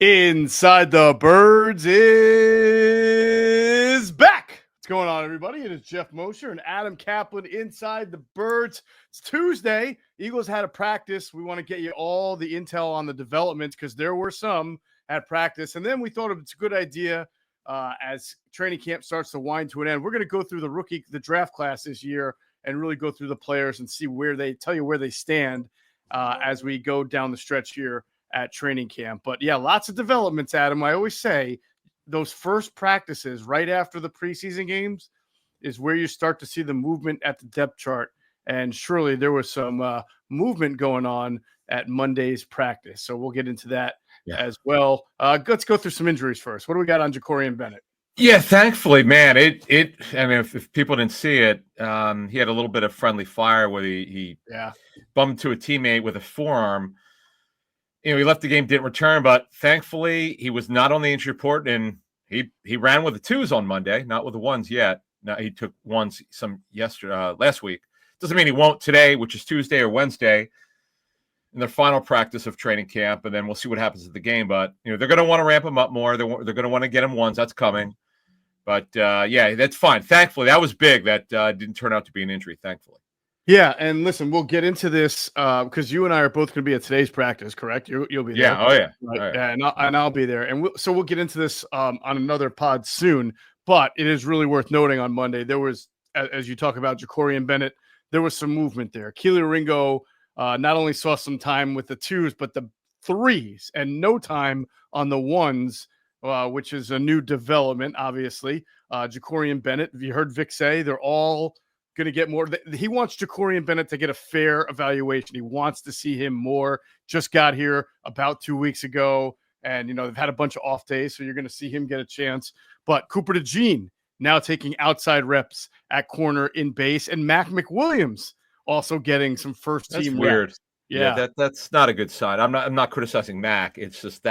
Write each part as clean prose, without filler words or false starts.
Inside the Birds is back. What's going on, everybody? It is Geoff Mosher and Adam Caplan inside the Birds. It's Tuesday. Eagles had a practice. We want to get you all the intel on the developments because there were some at practice. And then we thought it's a good idea as training camp starts to wind to an end. We're going to go through the draft class this year and really go through the players and see where they stand as we go down the stretch here at training camp. But yeah, lots of developments, Adam. I always say those first practices right after the preseason games is where you start to see the movement at the depth chart. And surely there was some movement going on at Monday's practice. So we'll get into that as well. Let's go through some injuries first. What do we got on Jacorian Bennett? Yeah, thankfully, man, I mean, if people didn't see it, he had a little bit of friendly fire where he bumped to a teammate with a forearm. You know, he left the game, didn't return, but thankfully he was not on the injury report, and he ran with the twos on Monday, not with the ones yet. Now he took ones last week. Doesn't mean he won't today, which is Tuesday or Wednesday, in their final practice of training camp, and then we'll see what happens at the game. But you know, they're going to want to ramp him up more. They're going to want to get him ones. That's coming. But yeah, that's fine. Thankfully, that was big. That didn't turn out to be an injury. Thankfully. Yeah, and listen, we'll get into this because you and I are both going to be at today's practice, correct? You'll be there. Yeah, oh yeah. Right. Yeah, and I'll be there. And we'll get into this on another pod soon. But it is really worth noting on Monday, there was, as you talk about Jacorian Bennett, there was some movement there. Keely Ringo not only saw some time with the twos, but the threes and no time on the ones, which is a new development, obviously. Jacorian Bennett, you heard Vic say, they're all going to get more. He wants Jacorian Bennett to get a fair evaluation. He wants to see him more. Just got here about 2 weeks ago, and you know they've had a bunch of off days, so you're going to see him get a chance. But Cooper DeJean now taking outside reps at corner in base, and McWilliams also getting some first team weird. Reps. Yeah, that's not a good sign. I'm not criticizing Mac. It's just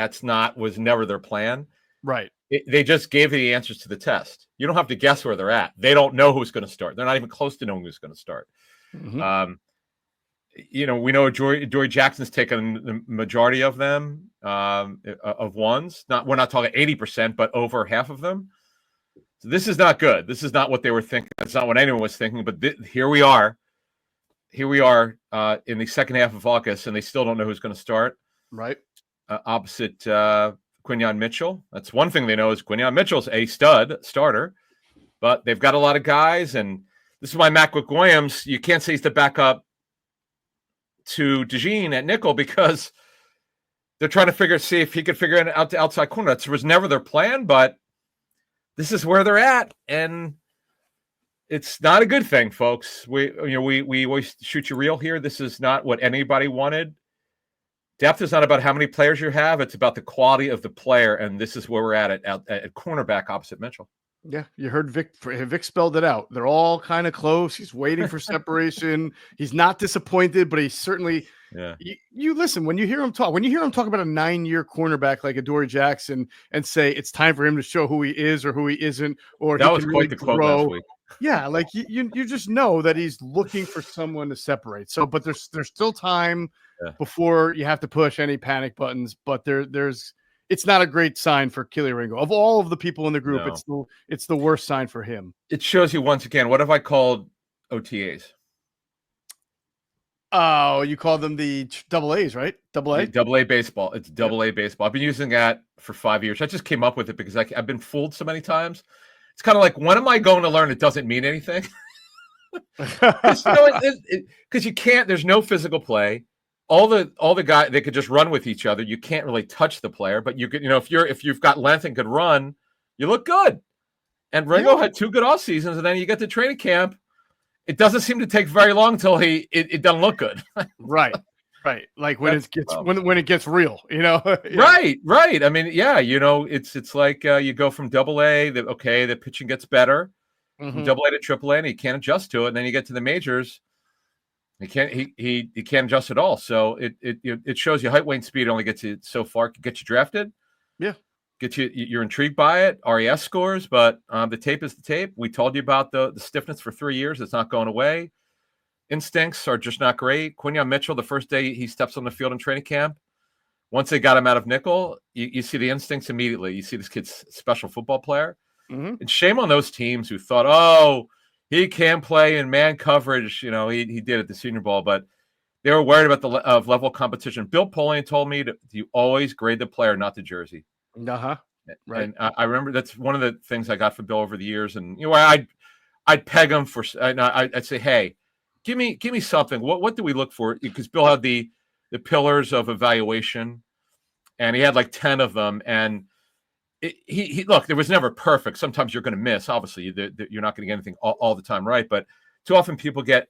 was never their plan. Right. They just gave the answers to the test. You don't have to guess where they're at. They don't know who's going to start. They're not even close to knowing who's going to start. Mm-hmm. You know, we know Jory Jackson's taken the majority of them, of ones. We're not talking 80%, but over half of them. So this is not good. This is not what they were thinking. It's not what anyone was thinking. But here we are. Here we are in the second half of August, and they still don't know who's going to start. Right. Opposite Quinyon Mitchell. That's one thing they know is Quinyon Mitchell's a starter, but they've got a lot of guys, and this is why McWilliams, you can't say he's the backup to DeJean at nickel because they're trying to see if he could figure it out the outside corner. That was never their plan, but this is where they're at, and it's not a good thing, folks. We always shoot you real here. This is not what anybody wanted. Depth is not about how many players you have. It's about the quality of the player, and this is where we're at cornerback opposite Mitchell. Yeah, you heard Vic. Vic spelled it out. They're all kind of close. He's waiting for separation. He's not disappointed, but he's certainly You listen, when you hear him talk about a 9-year cornerback like Adoree Jackson and say it's time for him to show who he is or who he isn't, or that was quite the quote last week. Yeah, like you just know that he's looking for someone to separate. So, but there's still time before you have to push any panic buttons. But it's not a great sign for Keely Ringo. Of all of the people in the group, it's the worst sign for him. It shows you once again, what have I called OTAs? Oh, you call them the double A's, right? Double A? Double A baseball. It's double A baseball. I've been using that for 5 years. I just came up with it because I've been fooled so many times. It's kind of like, when am I going to learn it doesn't mean anything? Because you can't, there's no physical play. All the guys, they could just run with each other. You can't really touch the player, but you could, if you've got length and could run, you look good. And Ringo had 2 good off seasons, and then you get to training camp. It doesn't seem to take very long until it doesn't look good. Right. Like when it gets real, Right. I mean, it's like you go from double A, the pitching gets better, from double A to triple A, and he can't adjust to it. And then you get to the majors, he can't adjust at all. So it shows you height, weight, and speed only gets you so far, get you drafted. Yeah. You're intrigued by it, RES scores, but the tape is the tape. We told you about the stiffness for 3 years. It's not going away. Instincts are just not great. Quinyon Mitchell, the first day he steps on the field in training camp, once they got him out of nickel, you see the instincts immediately. You see this kid's a special football player. Mm-hmm. And shame on those teams who thought, oh, he can play in man coverage. You know, he did at the Senior Bowl, but they were worried about the level competition. Bill Polian told me that you always grade the player, not the jersey. Uh-huh. Right. And I remember that's one of the things I got from Bill over the years. And, you know, I'd peg him for, I'd say, hey, give me something. What do we look for? Because Bill had the pillars of evaluation, and he had like 10 of them. And he look, there was never perfect. Sometimes you're going to miss. Obviously, you're not going to get anything all the time right. But too often people get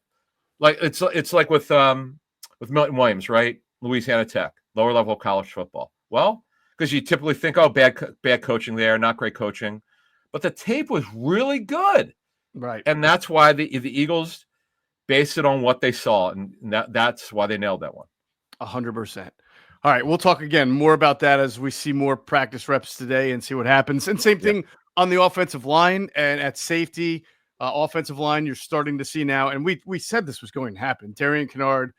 like it's like with Milton Williams, right? Louisiana Tech, lower level college football. Well, because you typically think, oh, bad coaching there, not great coaching, but the tape was really good, right? And that's why the Eagles based it on what they saw, and that's why they nailed that one. 100%. All right, we'll talk again more about that as we see more practice reps today and see what happens. And same thing on the offensive line and at safety. Offensive line, you're starting to see now, and we said this was going to happen. Darian Kennard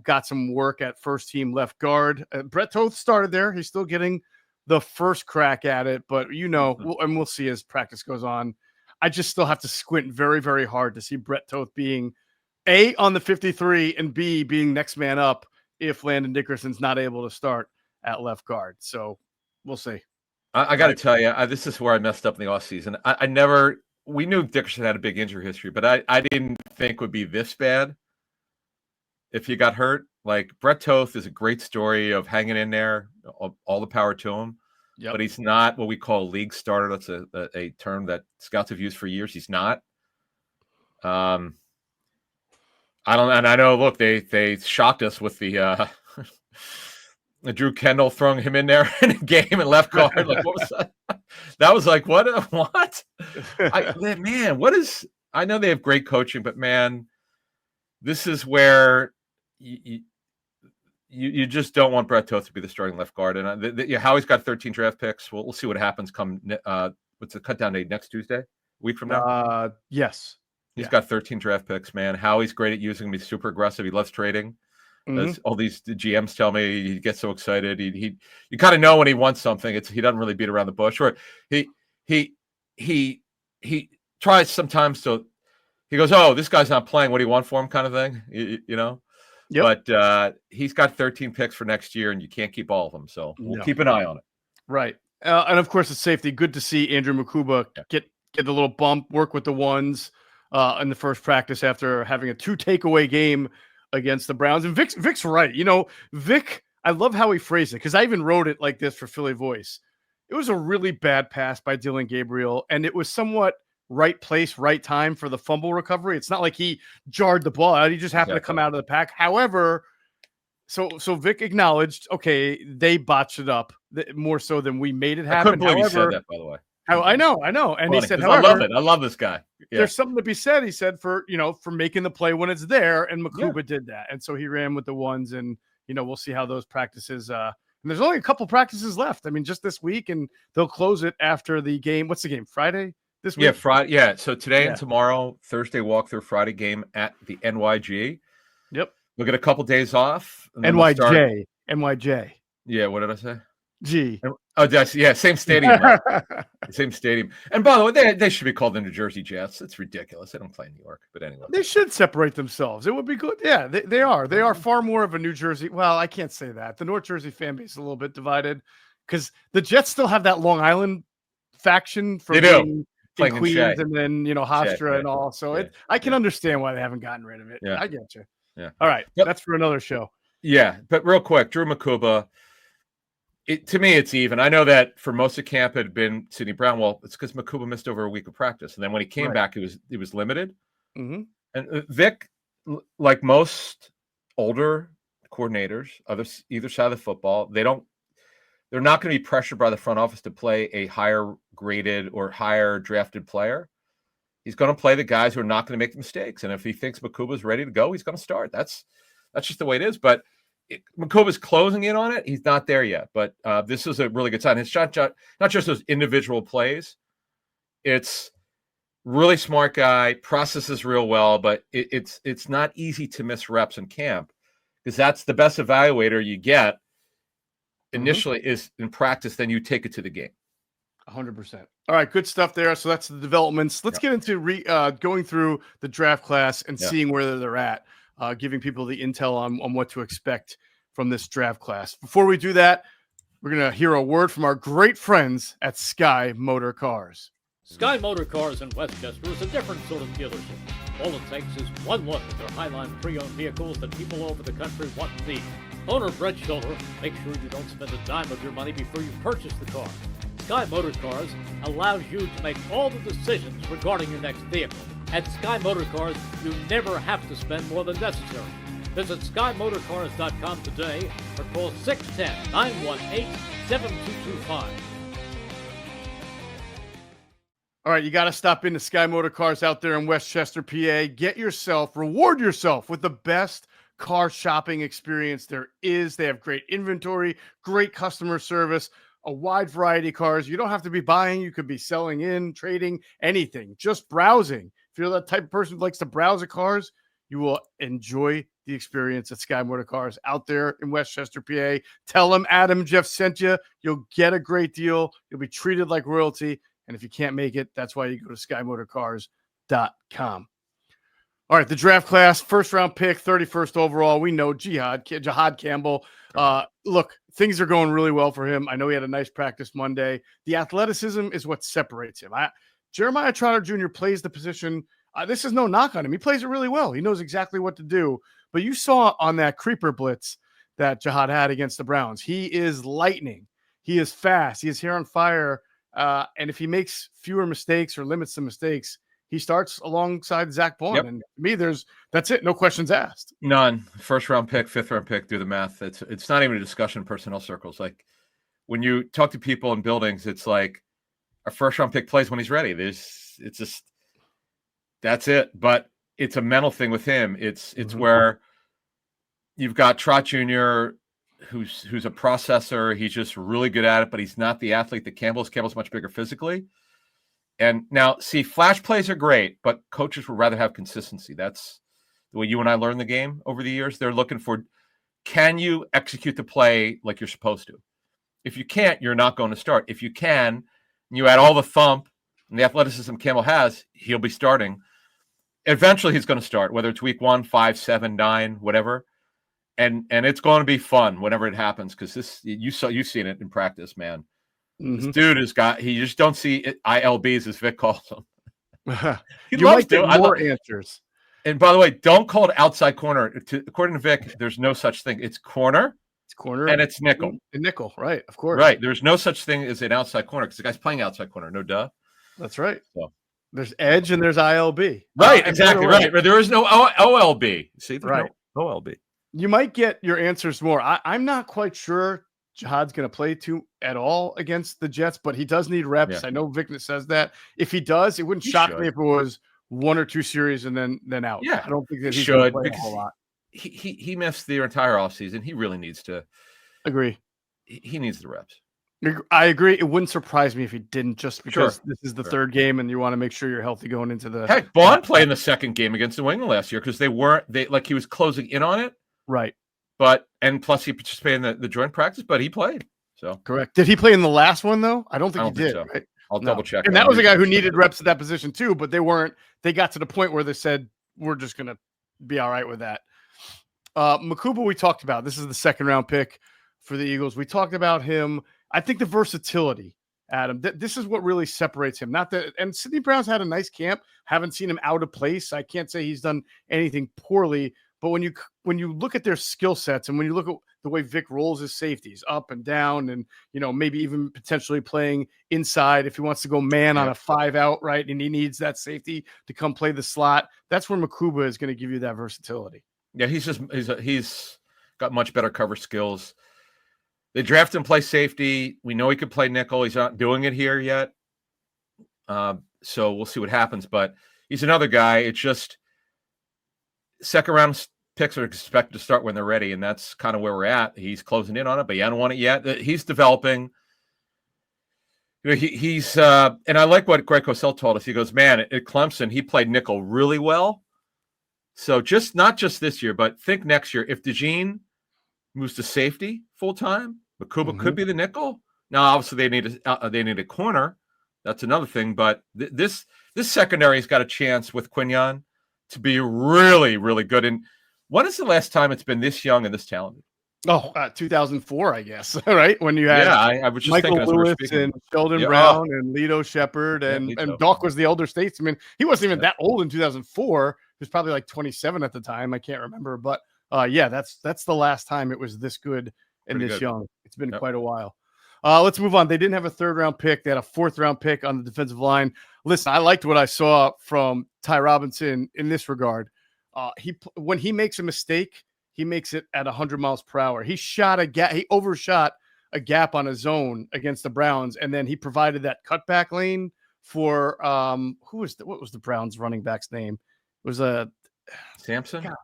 got some work at first team left guard. Brett Toth started there. He's still getting the first crack at it, but we'll see as practice goes on. I just still have to squint very, very hard to see Brett Toth being A, on the 53, and B, being next man up if Landon Dickerson's not able to start at left guard. So we'll see. I got to tell you, this is where I messed up in the offseason. We knew Dickerson had a big injury history, but I didn't think would be this bad if he got hurt. Like, Brett Toth is a great story of hanging in there, all the power to him. Yep. But he's not what we call a league starter. That's a term that scouts have used for years. He's not. I know, look, they shocked us with the Drew Kendall throwing him in there in a game and left guard. Like, what was that? That was like, what? Man, what is? I know they have great coaching, but man, this is where you just don't want Brett Toth to be the starting left guard. And Howie's got 13 draft picks. We'll see what happens come. What's the cut down date next Tuesday? A week from now? Yes. He's got 13 draft picks, man. Howie's great at using them. He's super aggressive. He loves trading. Mm-hmm. All these GMs tell me he gets so excited. You kind of know when he wants something. He doesn't really beat around the bush. Or he tries sometimes to. He goes, "Oh, this guy's not playing. What do you want for him?" Kind of thing, you know. Yep. But he's got 13 picks for next year, and you can't keep all of them. So we'll keep an eye on it. Right, and of course, it's safety. Good to see Andrew Mukuba get a little bump, work with the ones in the first practice after having a 2 takeaway game against the Browns. And Vic's right. You know, Vic, I love how he phrased it, because I even wrote it like this for Philly Voice. It was a really bad pass by Dylan Gabriel, and it was somewhat right place, right time for the fumble recovery. It's not like he jarred the ball out. He just happened to come out of the pack. However, so Vic acknowledged, okay, they botched it up more so than we made it happen. I couldn't believe he said that, by the way. I know. And funny, he said, I love it. I love this guy. Yeah. There's something to be said, he said, for making the play when it's there. And Mukuba did that. And so he ran with the ones, and, we'll see how those practices, and there's only a couple practices left. I mean, just this week, and they'll close it after the game. What's the game? Friday this week? Yeah, Friday. Yeah. So today and tomorrow, Thursday walkthrough, Friday game at the NYG. Yep. We'll get a couple days off. NYJ. Yeah. What did I say? G. Oh, same stadium. Same stadium. And by the way, they should be called the New Jersey Jets. It's ridiculous. They don't play in New York, but anyway. They should separate themselves. It would be good. Yeah, they are. They are far more of a New Jersey. Well, I can't say that. The North Jersey fan base is a little bit divided, because the Jets still have that Long Island faction from being in Queens, and then Hofstra and all. So I can understand why they haven't gotten rid of it. Yeah. I get you. Yeah. All right. That's for another show. Yeah, but real quick, Drew Mukuba. To me, it's even. I know that for most of camp it had been Sidney Brown. Well, it's because Mukuba missed over a week of practice, and then when he came back, he was limited. Mm-hmm. And Vic, like most older coordinators, either side of the football, they're not going to be pressured by the front office to play a higher graded or higher drafted player. He's going to play the guys who are not going to make mistakes, and if he thinks Mukuba's ready to go, he's going to start. That's just the way it is. But Mukuba's closing in on it. He's not there yet, but this is a really good sign. It's not just those individual plays. It's really smart guy, processes real well, but it's not easy to miss reps in camp, because that's the best evaluator you get initially is in practice, then you take it to the game. 100%. All right, good stuff there. So that's the developments. Let's get into going through the draft class and seeing where they're at, giving people the intel on what to expect from this draft class. Before we do that, we're going to hear a word from our great friends at Sky Motor Cars. Sky Motor Cars in Westchester is a different sort of dealership. All it takes is one look at their Highline pre-owned vehicles that people all over the country want and need. Owner Brett Schulter, make sure you don't spend a dime of your money before you purchase the car. Sky Motor Cars allows you to make all the decisions regarding your next vehicle. At Sky Motor Cars, you never have to spend more than necessary. Visit SkyMotorCars.com today or call 610-918-7225. All right, you got to stop into Sky Motor Cars out there in Westchester, PA. Reward yourself with the best car shopping experience there is. They have great inventory, great customer service, a wide variety of cars. You don't have to be buying. You could be selling in, trading, anything, just browsing. If you're that type of person who likes to browse at cars, you will enjoy the experience at Sky Motor Cars out there in Westchester, PA. Tell them Adam Geoff sent you. You'll get a great deal. You'll be treated like royalty. And if you can't make it, that's why you go to SkyMotorCars.com. All right, the draft class, first round pick, 31st overall. We know JiHaad Campbell. Look, things are going really well for him. I know he had a nice practice Monday. The athleticism is what separates him. Jeremiah Trotter Jr. plays the position. This is no knock on him. He plays it really well. He knows exactly what to do. But you saw on that creeper blitz that JiHaad had against the Browns, he is lightning. He is fast. He is hair on fire. And if he makes fewer mistakes or limits the mistakes, he starts alongside Zach Bond. Yep. And to me, that's it. No questions asked. None. First round pick, fifth round pick, do the math. It's not even a discussion in personnel circles. Like when you talk to people in buildings, it's like our first round pick plays when he's ready. That's it. But it's a mental thing with him. It's where you've got Trot Jr., who's a processor. He's just really good at it, but he's not the athlete that Campbell's. Campbell's much bigger physically. And now, see, flash plays are great, but coaches would rather have consistency. That's the way you and I learned the game over the years. They're looking for, can you execute the play like you're supposed to? If you can't, you're not going to start. If you can, and you add all the thump and the athleticism Campbell has, he'll be starting. Eventually, he's going to start, whether it's week 1, 5, 7, 9, whatever. And it's going to be fun whenever it happens, because you've seen it in practice, man. This dude you just don't see it, ILBs, as Vic calls them. He you loves might get more answers. And by the way, don't call it outside corner. According to Vic, there's no such thing. It's corner. It's corner. And it's nickel. And nickel, right, of course. Right. There's no such thing as an outside corner, because the guy's playing outside corner. No duh. That's right. So there's edge and there's ILB. Right, exactly right. There is no OLB. See, there's no OLB. You might get your answers more. I'm not quite sure JiHaad's going to play at all against the Jets, but he does need reps. Yeah. I know Vic says that. If he does, it wouldn't shock me if it was 1 or 2 series and then out. Yeah, I don't think that he's going to play a whole lot. He missed the entire offseason. He really needs to agree. He needs the reps. I agree. It wouldn't surprise me if he didn't, just because this is the third game and you want to make sure you're healthy going into the. Heck, Bond played in the second game against New England last year because he was closing in on it. Right. And plus he participated in the joint practice, but he played. So correct. Did he play in the last one though? I don't think he did. So. Right? I'll double check. And that was a guy who needed reps at that position too, but they got to the point where they said, we're just going to be all right with that. Mukuba, we talked about. This is the second round pick for the Eagles. We talked about him. I think the versatility, Adam, this is what really separates him. And Sidney Brown's had a nice camp. Haven't seen him out of place. I can't say he's done anything poorly. But when you look at their skill sets and when you look at the way Vic rolls his safeties up and down and, maybe even potentially playing inside if he wants to go man on a 5 out, right, and he needs that safety to come play the slot, that's where Mukuba is going to give you that versatility. Yeah, he's got much better cover skills. They drafted him play safety. We know he could play nickel. He's not doing it here yet. So we'll see what happens. But he's another guy. It's just second round picks are expected to start when they're ready, and that's kind of where we're at. He's closing in on it, but he hasn't won it yet. He's developing. He's and I like what Greg Cosell told us. He goes, man, at Clemson, he played nickel really well. So not just this year, but think next year. If DeJean moves to safety full time, Mukuba could be the nickel. Now, obviously, they need a corner. That's another thing. But this secondary's got a chance with Quinyon to be really, really good. And when is the last time it's been this young and this talented? 2004, I guess, right? When you had I was just Michael thinking as we were Lewis speaking. and Sheldon Brown and Lito Shepherd and Doc was the elder statesman. He wasn't even that old in 2004. He was probably like 27 at the time. I can't remember. But that's the last time it was this good and this young. It's been quite a while. Let's move on. They didn't have a 3rd round pick. They had a 4th round pick on the defensive line. Listen, I liked what I saw from Ty Robinson in this regard. When he makes a mistake, he makes it at 100 miles per hour. He shot a gap. He overshot a gap on a zone against the Browns, and then he provided that cutback lane for what was the Browns running back's name? It was Sampson. God.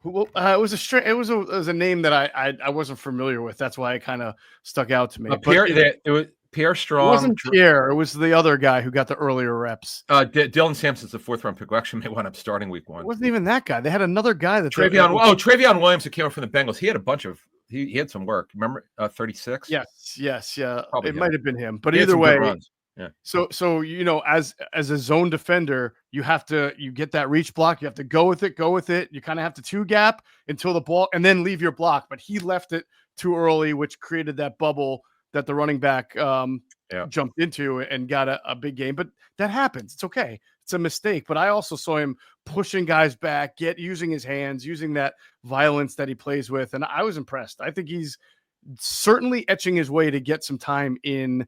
It was a name that I wasn't familiar with. That's why it kind of stuck out to me. It was Pierre Strong. It wasn't Pierre. It was the other guy who got the earlier reps. Dylan Sampson's the 4th round pick. Actually, may wind up starting week 1. It wasn't even that guy. They had another guy that Travion Williams, who came up from the Bengals. He had a bunch of he had some work. Remember 36? Yes. Probably it might have been him. But either way, yeah. So as a zone defender, you get that reach block. You have to go with it. You kind of have to 2 gap until the ball and then leave your block. But he left it too early, which created that bubble that the running back jumped into and got a big game. But that happens. It's okay. It's a mistake. But I also saw him pushing guys back, using his hands, using that violence that he plays with. And I was impressed. I think he's certainly etching his way to get some time in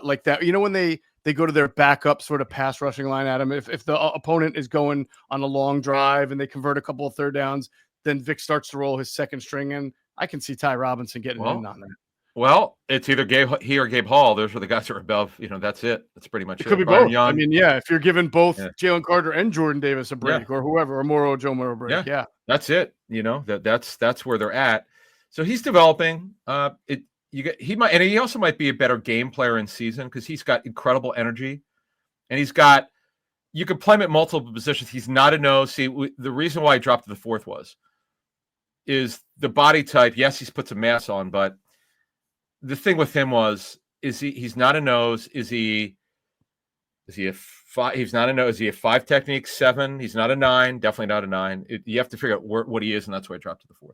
like that. When they go to their backup sort of pass rushing line at him, if the opponent is going on a long drive and they convert a couple of 3rd downs, then Vic starts to roll his 2nd string. And I can see Ty Robinson getting in on that. Well, it's either he or Gabe Hall. Those are the guys that are above. That's it. That's pretty much it. It could be both. Young. I mean, if you're giving both JalenCarter and Jordan Davis a break or whoever, or Moro Joe Moro break. Yeah. That's it. That's where they're at. So he's developing. He also might be a better game player in season because he's got incredible energy, and you can play him at multiple positions. He's not a nose. See, the reason why I dropped to the 4th is the body type. Yes, he's put some mass on, but the thing with him he's not a nose. Is he a 5? He's not a nose. Is he a 5 technique, 7? He's not a 9. Definitely not a 9. You have to figure out what he is, and that's why I dropped to the 4th.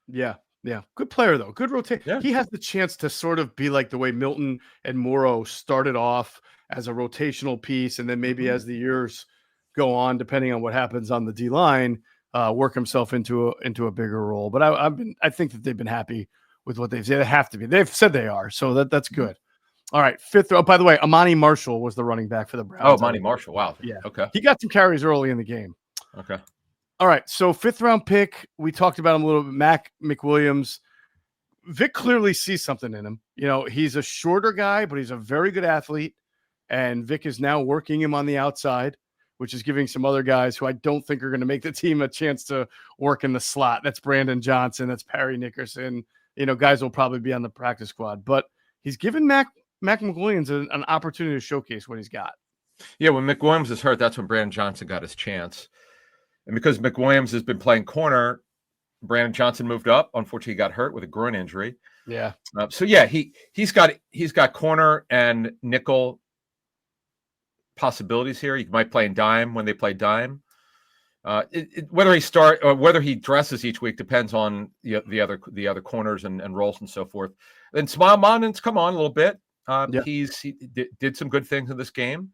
Yeah. Good player, though. Good rotation. Yeah. He has the chance to sort of be like the way Milton and Morrow started off as a rotational piece, and then maybe as the years go on, depending on what happens on the D-line, work himself into a bigger role. But I think that they've been happy with what they've said. They have to be. They've said they are, so that's good. All right, 5th row. By the way, Amani Marshall was the running back for the Browns. Oh, Amani Marshall. Wow. Yeah. Okay. He got some carries early in the game. Okay. All right, so 5th round pick. We talked about him a little bit. McWilliams. Vic clearly sees something in him. He's a shorter guy, but he's a very good athlete. And Vic is now working him on the outside, which is giving some other guys who I don't think are going to make the team a chance to work in the slot. That's Brandon Johnson. That's Perry Nickerson. Guys will probably be on the practice squad. But he's given Mac McWilliams an opportunity to showcase what he's got. Yeah, when McWilliams is hurt, that's when Brandon Johnson got his chance. And because McWilliams has been playing corner, Brandon Johnson moved up. Unfortunately, he got hurt with a groin injury. Yeah. He's got corner and nickel possibilities here. He might play in dime when they play dime. Whether he start or whether he dresses each week depends on the other corners and roles and so forth. Then Smael Mondon's come on a little bit. He did some good things in this game.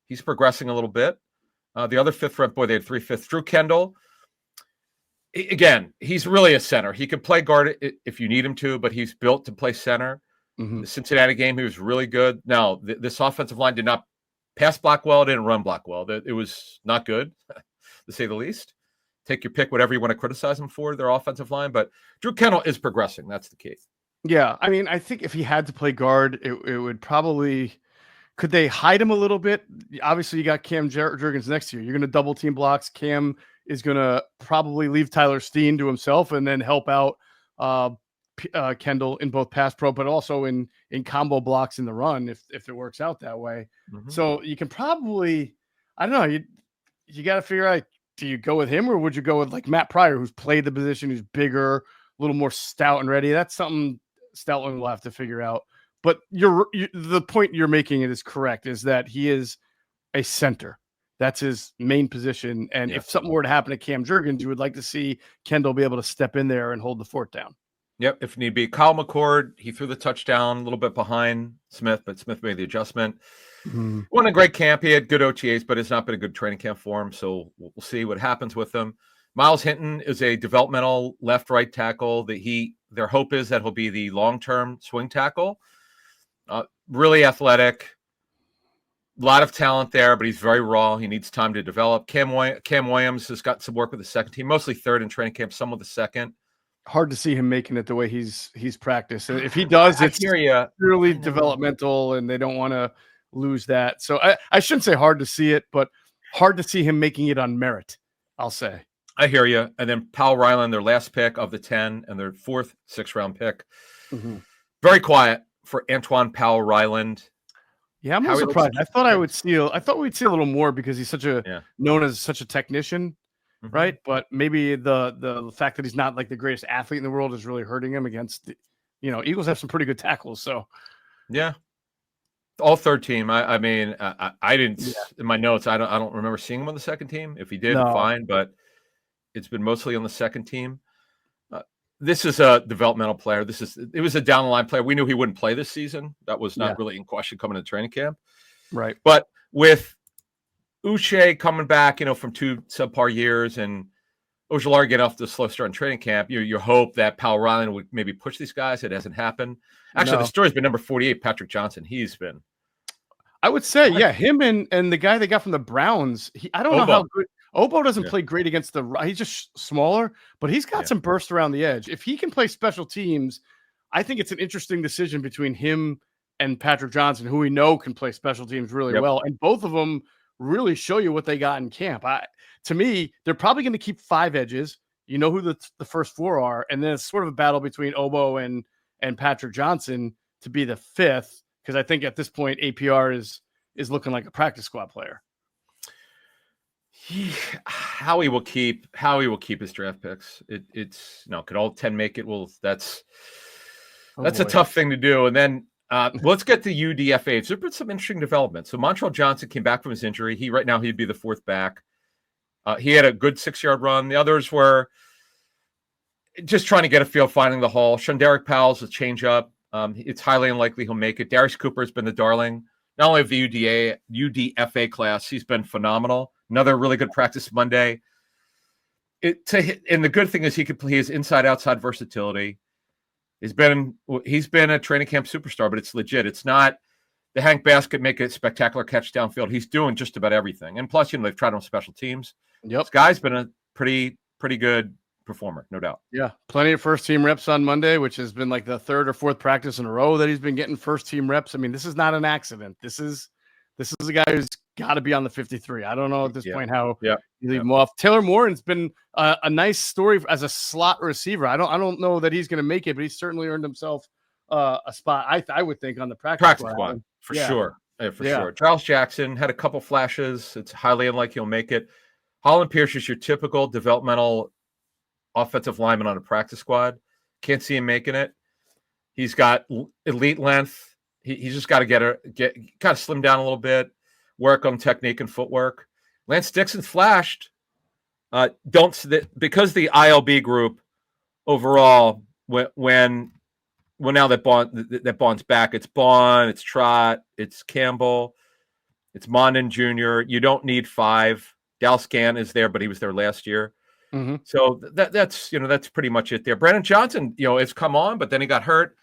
He's progressing a little bit. The other 5th round boy, they had 3 5th. Drew Kendall. Again, he's really a center. He could play guard if you need him to, but he's built to play center. The Cincinnati game, he was really good. Now, this offensive line did not pass block well, didn't run block well. It was not good, to say the least. Take your pick, whatever you want to criticize him for, their offensive line. But Drew Kendall is progressing. That's the key. Yeah, I mean, I think if he had to play guard, it would probably – could they hide him a little bit? Obviously, you got Cam Jurgens next year. You're going to double team blocks. Cam is going to probably leave Tyler Steen to himself and then help out Kendall in both pass pro, but also in combo blocks in the run if it works out that way. So you can probably – I don't know. You got to figure out, do you go with him or would you go with like Matt Pryor, who's played the position, who's bigger, a little more stout and ready? That's something Stoutland will have to figure out. But the point you're making is correct, is that he is a center. That's his main position. And if something were to happen to Cam Jurgens, you would like to see Kendall be able to step in there and hold the fort down. Yep, if need be. Kyle McCord, he threw the touchdown a little bit behind Smith, but Smith made the adjustment. Won a great camp. He had good OTAs, but it's not been a good training camp for him. So we'll see what happens with him. Myles Hinton is a developmental left-right tackle that their hope is that he'll be the long-term swing tackle. Really athletic. A lot of talent there, but he's very raw. He needs time to develop. Cam Williams has got some work with the second team, mostly third in training camp, some with the second. Hard to see him making it the way he's practiced. If he does, it's purely developmental, and they don't want to lose that. So I shouldn't say hard to see it, but hard to see him making it on merit, I'll say. I hear you. And then Powell-Ryland, their last pick of the 10 and their fourth 6th-round pick. Very quiet for Antwaun Powell-Ryland. Yeah, I'm surprised. I thought we'd see a little more because he's known as such a technician, right? But maybe the fact that he's not like the greatest athlete in the world is really hurting him against Eagles have some pretty good tackles. So yeah, all third team. I mean, I didn't in my notes. I don't remember seeing him on the second team. If he did, fine. But it's been mostly on the second team. This is a developmental player. It was a down the line player. We knew he wouldn't play this season. That was not really in question coming to training camp. Right. But with Uche coming back, from 2 subpar years, and Ojulari getting off the slow start in training camp, you hope that Powell-Ryland would maybe push these guys. It hasn't happened. Actually, the story's been number 48, Patrick Johnson. He's been. I would say, him and the guy they got from the Browns. I don't know how good. Obo doesn't play great against he's just smaller, but he's got some burst around the edge. If he can play special teams, I think it's an interesting decision between him and Patrick Johnson, who we know can play special teams really well. And both of them really show you what they got in camp. To me, they're probably going to keep 5 edges. You know who the first 4 are. And then it's sort of a battle between Obo and Patrick Johnson to be the 5th. Because I think at this point, APR is looking like a practice squad player. How he will keep his draft picks. Could all 10 make it? Well, that's a tough thing to do. And then let's get to UDFAs. There's been some interesting developments. So Montrell Johnson came back from his injury. He'd be the 4th back. He had a good 6-yard run. The others were just trying to get a feel, finding the hole. Shunderick Powell's a change up. It's highly unlikely he'll make it. Darius Cooper has been the darling, not only of the UDFA class. He's been phenomenal. Another really good practice Monday. And the good thing is he could play his inside-outside versatility. He's been a training camp superstar, but it's legit. It's not the Hank Basket make a spectacular catch downfield. He's doing just about everything. And plus, they've tried him on special teams. Yep. This guy's been a pretty good performer, no doubt. Yeah, plenty of first-team reps on Monday, which has been like the 3rd or 4th practice in a row that he's been getting first-team reps. I mean, this is not an accident. This is a guy who's got to be on the 53. I don't know at this point how you leave him off. Taylor Morin's been a nice story as a slot receiver. I don't know that he's going to make it, but he's certainly earned himself a spot. I would think on the practice squad for sure. Sure. Charles Jackson had a couple flashes. It's highly unlikely he'll make it. Holland Pierce is your typical developmental offensive lineman on a practice squad. Can't see him making it. He's got elite length. He's just got to get kind of slim down a little bit, work on technique and footwork. Lance Dixon flashed. Because the ILB group overall, when now that Bond's back, it's Bond, it's Trott, it's Campbell, it's Mondon Jr. You don't need 5. Dallas Gann is there, but he was there last year. So that's pretty much it there. Brandon Johnson, has come on, but then he got hurt.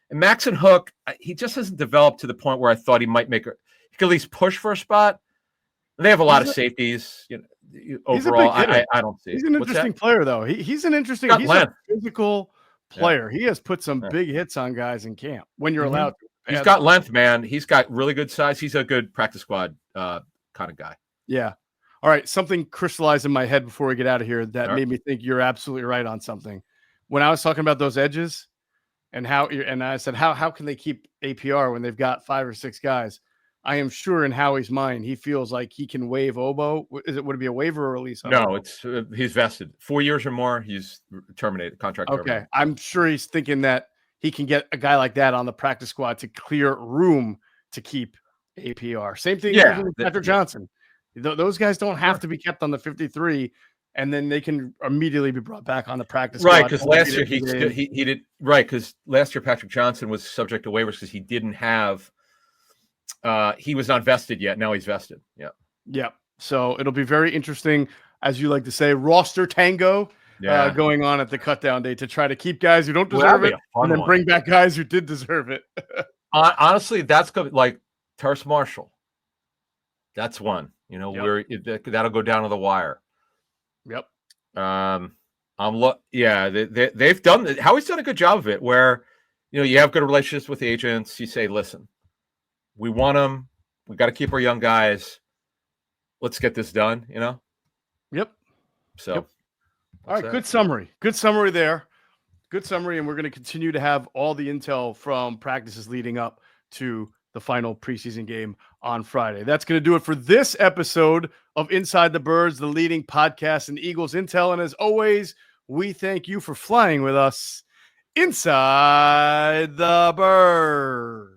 And Maxon Hook, he just hasn't developed to the point where I thought he might he could at least push for a spot. They have a lot of safeties. Overall, I don't see. He's an interesting player, though. He's an interesting. He's a physical player. He has put some big hits on guys in camp when you're allowed to. He's got length, man. He's got really good size. He's a good practice squad kind of guy. Yeah. All right. Something crystallized in my head before we get out of here that made me think you're absolutely right on something. When I was talking about those edges and I said, how can they keep APR when they've got 5 or 6 guys? I am sure in Howie's mind, he feels like he can waive Obo. Would it be a waiver or release? No, it's he's vested 4 years or more. He's terminated contract. Okay. I'm sure he's thinking that he can get a guy like that on the practice squad to clear room to keep APR. Same thing with Patrick Johnson. Those guys don't have to be kept on the 53, and then they can immediately be brought back on the practice squad. Right, because last year he did right, because last year Patrick Johnson was subject to waivers because he didn't have he was not vested yet. Now he's vested. Yeah. So it'll be very interesting, as you like to say, roster tango going on at the cutdown day to try to keep guys who don't deserve it and then bring back guys who did deserve it. Honestly, that's good. Like Terrace Marshall. That's one. Where that'll go down to the wire. Yep. They've done. Howie's done a good job of it. Where you have good relationships with agents. You say, listen, we want them. We got to keep our young guys. Let's get this done. Yep. So, all right. Good summary. Good summary there. Good summary, and we're going to continue to have all the intel from practices leading up to the final preseason game on Friday. That's going to do it for this episode of Inside the Birds, the leading podcast in Eagles intel. And as always, we thank you for flying with us inside the Birds.